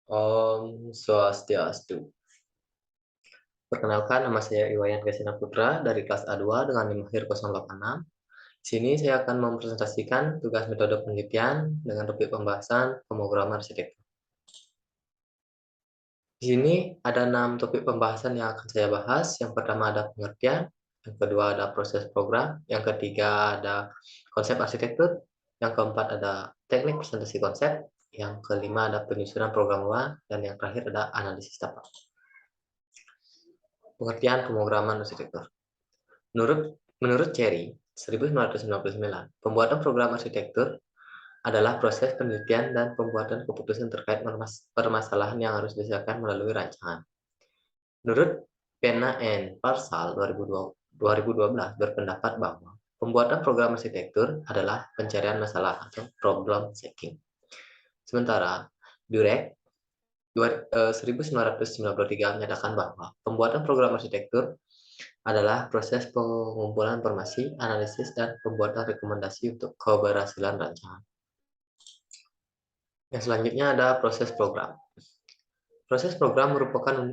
Om Swastiastu. Perkenalkan, nama saya Iwayan Gasina Putra dari kelas A2 dengan NIM akhir 086. Di sini saya akan mempresentasikan tugas metode penelitian dengan topik pembahasan pemrograman arsitektur. Di sini ada 6 topik pembahasan yang akan saya bahas. Yang pertama ada pengertian, yang kedua ada proses program, yang ketiga ada konsep arsitektur, yang keempat ada teknik presentasi konsep, yang kelima ada penyusunan program luar, dan yang terakhir ada analisis data. Pengertian pemrograman arsitektur. Menurut Cherry, 1999, pembuatan program arsitektur adalah proses penelitian dan pembuatan keputusan terkait permasalahan yang harus diselesaikan melalui rancangan. Menurut Pena and Parsal 2012 berpendapat bahwa pembuatan program arsitektur adalah pencarian masalah atau problem solving. Sementara Durek 1993 menyatakan bahwa pembuatan program arsitektur adalah proses pengumpulan informasi, analisis, dan pembuatan rekomendasi untuk keberhasilan rancangan. Yang selanjutnya ada proses program. Proses program merupakan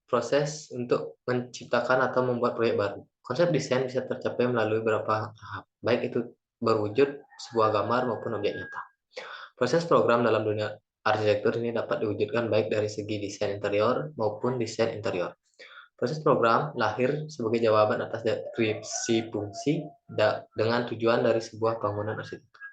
proses untuk menciptakan atau membuat proyek baru. Konsep desain bisa tercapai melalui beberapa tahap, baik itu berwujud sebuah gambar maupun objek nyata. Proses program dalam dunia arsitektur ini dapat diwujudkan baik dari segi desain interior maupun desain interior. Proses program lahir sebagai jawaban atas deskripsi fungsi dengan tujuan dari sebuah bangunan arsitektur.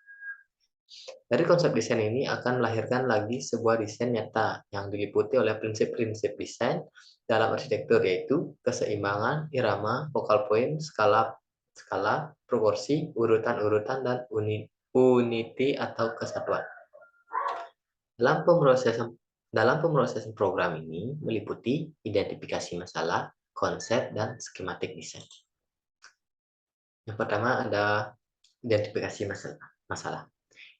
Dari konsep desain ini akan melahirkan lagi sebuah desain nyata yang diliputi oleh prinsip-prinsip desain dalam arsitektur, yaitu keseimbangan, irama, focal point, skala, proporsi, urutan-urutan, dan unity atau kesatuan. Dalam pemrosesan program ini meliputi identifikasi masalah, konsep, dan skematik desain. Yang pertama ada identifikasi masalah.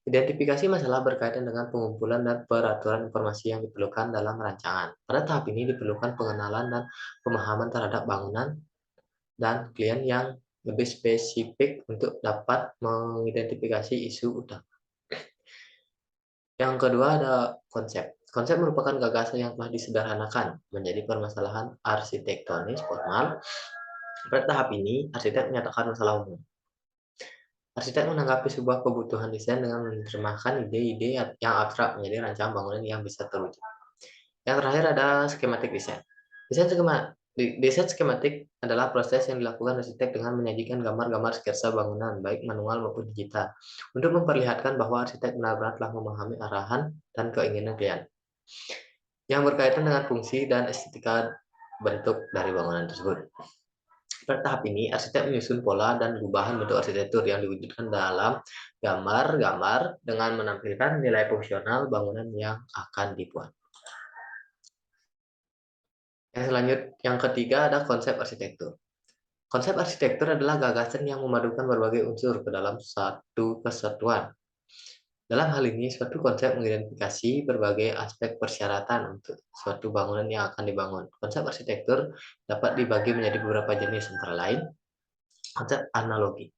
Identifikasi masalah berkaitan dengan pengumpulan dan peraturan informasi yang diperlukan dalam rancangan. Pada tahap ini diperlukan pengenalan dan pemahaman terhadap bangunan dan klien yang lebih spesifik untuk dapat mengidentifikasi isu utama. Yang kedua ada konsep. Konsep merupakan gagasan yang telah disederhanakan menjadi permasalahan arsitektonis formal. Pada tahap ini, arsitek menyatakan masalah umum. Arsitek menanggapi sebuah kebutuhan desain dengan menerjemahkan ide-ide yang abstrak menjadi rancangan bangunan yang bisa terwujud. Yang terakhir ada skematik desain. Desain skematik adalah proses yang dilakukan arsitek dengan menyajikan gambar-gambar sketsa bangunan, baik manual maupun digital, untuk memperlihatkan bahwa arsitek benar-benar telah memahami arahan dan keinginan klien, yang berkaitan dengan fungsi dan estetika bentuk dari bangunan tersebut. Pada tahap ini, arsitek menyusun pola dan gubahan bentuk arsitektur yang diwujudkan dalam gambar-gambar dengan menampilkan nilai fungsional bangunan yang akan dibuat. Yang ketiga ada konsep arsitektur. Konsep arsitektur adalah gagasan yang memadukan berbagai unsur ke dalam satu kesatuan. Dalam hal ini, suatu konsep mengidentifikasi berbagai aspek persyaratan untuk suatu bangunan yang akan dibangun. Konsep arsitektur dapat dibagi menjadi beberapa jenis, antara lain konsep analogi.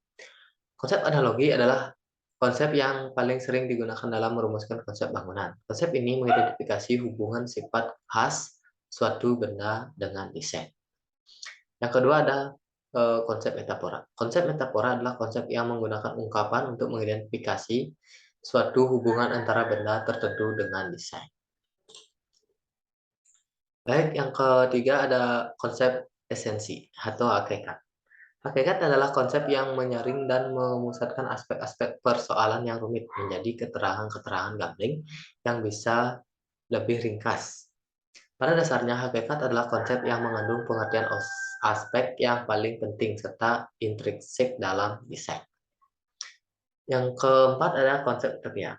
Konsep analogi adalah konsep yang paling sering digunakan dalam merumuskan konsep bangunan. Konsep ini mengidentifikasi hubungan sifat khas suatu benda dengan desain. Yang kedua ada konsep metafora. Konsep metafora adalah konsep yang menggunakan ungkapan untuk mengidentifikasi suatu hubungan antara benda tertentu dengan desain. Baik, yang ketiga ada konsep esensi atau hakikat. Hakikat adalah konsep yang menyaring dan memusatkan aspek-aspek persoalan yang rumit menjadi keterangan-keterangan gambling yang bisa lebih ringkas. Pada dasarnya, hakikat adalah konsep yang mengandung pengertian aspek yang paling penting serta intrinsik dalam desain. Yang keempat adalah konsep utopia.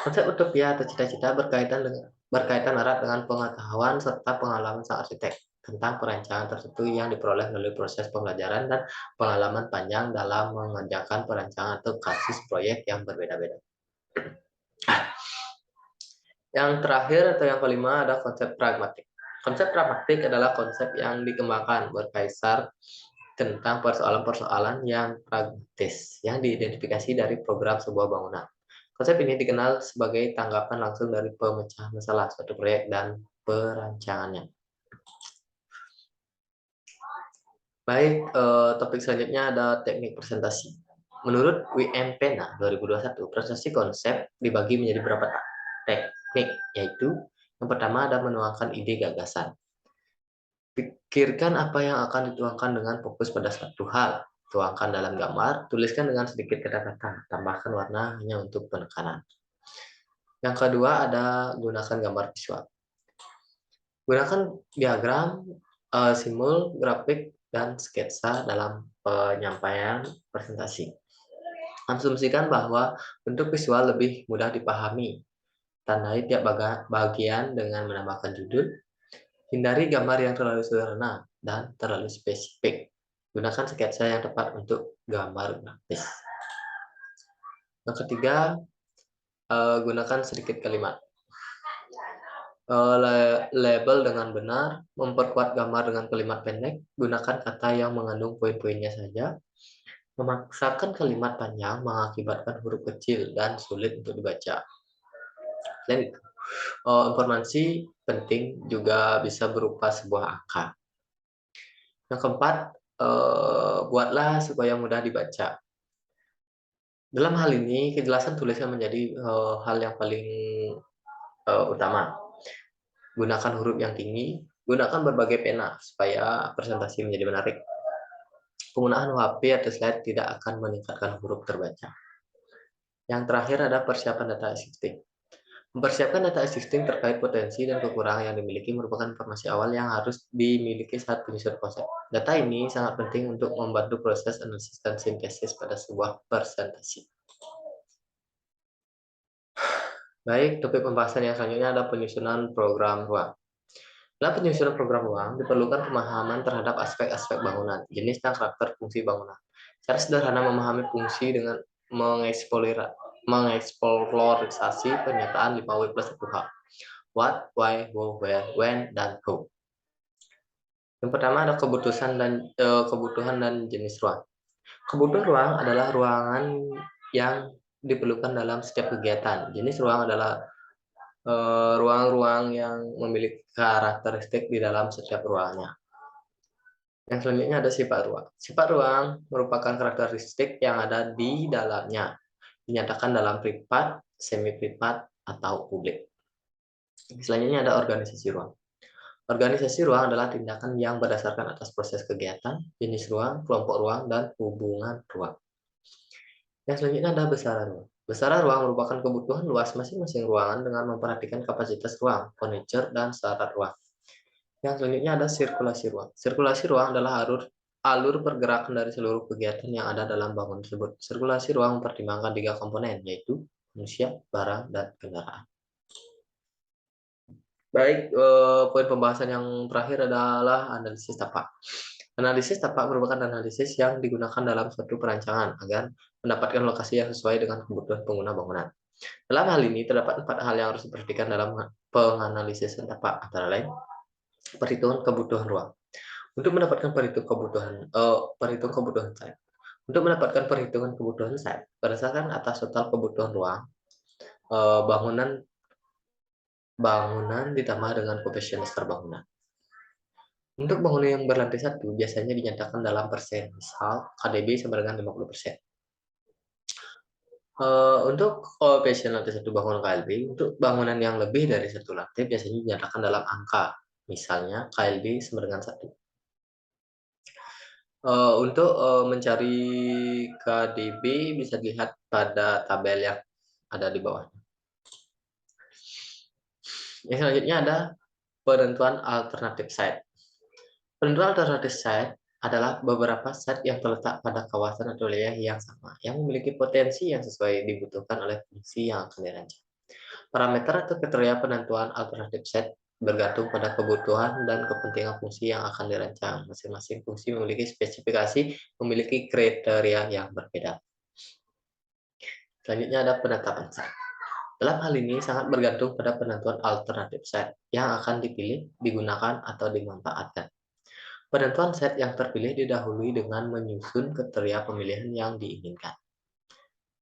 Konsep utopia atau cita-cita berkaitan erat dengan pengetahuan serta pengalaman sang arsitek tentang perancangan tertentu yang diperoleh melalui proses pembelajaran dan pengalaman panjang dalam mengerjakan perancangan atau kasus proyek yang berbeda-beda. Yang terakhir atau yang kelima ada konsep pragmatik. Konsep pragmatik adalah konsep yang dikembangkan berkaitan tentang persoalan-persoalan yang pragmatis yang diidentifikasi dari program sebuah bangunan. Konsep ini dikenal sebagai tanggapan langsung dari pemecahan masalah suatu proyek dan perancangannya. Baik, topik selanjutnya ada teknik presentasi. Menurut WM Pena 2021, presentasi konsep dibagi menjadi beberapa teknik, yaitu yang pertama ada menuangkan ide gagasan. Pikirkan apa yang akan dituangkan dengan fokus pada satu hal. Tuangkan dalam gambar, tuliskan dengan sedikit kata-kata, tambahkan warna hanya untuk penekanan. Yang kedua ada gunakan gambar visual. Gunakan diagram, simbol, grafik, dan sketsa dalam penyampaian presentasi. Asumsikan bahwa bentuk visual lebih mudah dipahami. Tandai tiap bagian dengan menambahkan judul. Hindari gambar yang terlalu sederhana dan terlalu spesifik. Gunakan sketsa yang tepat untuk gambar grafis. Yang ketiga, gunakan sedikit kalimat. Label dengan benar, memperkuat gambar dengan kalimat pendek, gunakan kata yang mengandung poin-poinnya saja. Memaksakan kalimat panjang mengakibatkan huruf kecil dan sulit untuk dibaca. Selain itu, informasi penting juga bisa berupa sebuah angka. Yang keempat, buatlah supaya mudah dibaca. Dalam hal ini, kejelasan tulisan menjadi hal yang paling utama. Gunakan huruf yang tinggi, gunakan berbagai pena supaya presentasi menjadi menarik. Penggunaan HP atau slide tidak akan meningkatkan huruf terbaca. Yang terakhir ada persiapan data existing. Mempersiapkan data existing terkait potensi dan kekurangan yang dimiliki merupakan informasi awal yang harus dimiliki saat penyusunan konsep. Data ini sangat penting untuk membantu proses analisis dan sintesis pada sebuah presentasi. Baik, topik pembahasan yang selanjutnya ada penyusunan program ruang. Dalam penyusunan program ruang, diperlukan pemahaman terhadap aspek-aspek bangunan, jenis dan karakter fungsi bangunan. Cara sederhana memahami fungsi dengan mengeksplorisasi pernyataan 5W plus 1H. What, why, who, where, when, dan who. Yang pertama ada kebutuhan dan jenis ruang. Kebutuhan ruang adalah ruangan yang diperlukan dalam setiap kegiatan. Jenis ruang adalah ruang-ruang yang memiliki karakteristik di dalam setiap ruangnya. Yang selanjutnya ada sifat ruang. Sifat ruang merupakan karakteristik yang ada di dalamnya, dinyatakan dalam privat, semi privat, atau publik. Selanjutnya ada organisasi ruang. Organisasi ruang adalah tindakan yang berdasarkan atas proses kegiatan, jenis ruang, kelompok ruang, dan hubungan ruang. Yang selanjutnya ada besaran ruang. Besaran ruang merupakan kebutuhan luas masing-masing ruangan dengan memperhatikan kapasitas ruang, furniture, dan syarat ruang. Yang selanjutnya ada sirkulasi ruang. Sirkulasi ruang adalah alur pergerakan dari seluruh kegiatan yang ada dalam bangunan tersebut. Sirkulasi ruang mempertimbangkan 3 komponen, yaitu manusia, barang, dan kendaraan. Baik, poin pembahasan yang terakhir adalah analisis tapak. Analisis tapak merupakan analisis yang digunakan dalam suatu perancangan agar mendapatkan lokasi yang sesuai dengan kebutuhan pengguna bangunan. Dalam hal ini, terdapat 4 hal yang harus diperhatikan dalam penganalisisan tapak, antara lain perhitungan kebutuhan ruang. Untuk mendapatkan perhitungan kebutuhan site. Untuk mendapatkan perhitungan kebutuhan site, berdasarkan atas total kebutuhan ruang, bangunan ditambah dengan koefisien dasar bangunan. Untuk bangunan yang berlantai 1 biasanya dinyatakan dalam persen, misal KDB sama dengan 50%. Untuk koefisien lantai 1 bangunan KLB, untuk bangunan yang lebih dari 1 lantai biasanya dinyatakan dalam angka, misalnya KLB sama dengan 1. Untuk mencari KDB bisa dilihat pada tabel yang ada di bawah. Yang selanjutnya ada penentuan alternatif site. Penentuan alternatif site adalah beberapa site yang terletak pada kawasan atau wilayah yang sama, yang memiliki potensi yang sesuai dibutuhkan oleh fungsi yang akan dirancang. Parameter atau kriteria penentuan alternatif site bergantung pada kebutuhan dan kepentingan fungsi yang akan dirancang. Masing-masing fungsi memiliki spesifikasi, memiliki kriteria yang berbeda. Selanjutnya ada penetapan site. Dalam hal ini sangat bergantung pada penentuan alternatif site yang akan dipilih, digunakan, atau dimanfaatkan. Penentuan site yang terpilih didahului dengan menyusun kriteria pemilihan yang diinginkan.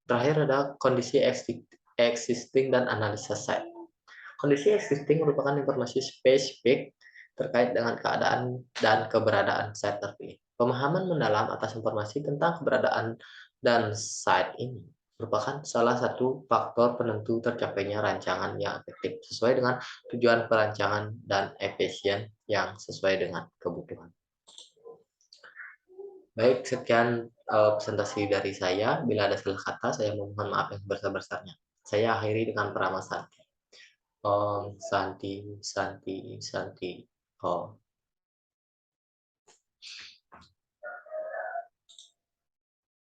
Terakhir ada kondisi existing dan analisa site. Kondisi existing merupakan informasi spesifik terkait dengan keadaan dan keberadaan site terpilih. Pemahaman mendalam atas informasi tentang keberadaan dan site ini merupakan salah satu faktor penentu tercapainya rancangan yang efektif sesuai dengan tujuan perancangan dan efisien yang sesuai dengan kebutuhan. Baik, sekian presentasi dari saya. Bila ada salah kata, saya mohon maaf yang sebesar-besarnya. Saya akhiri dengan peramal Santi. Om Santi Santi Santi Om.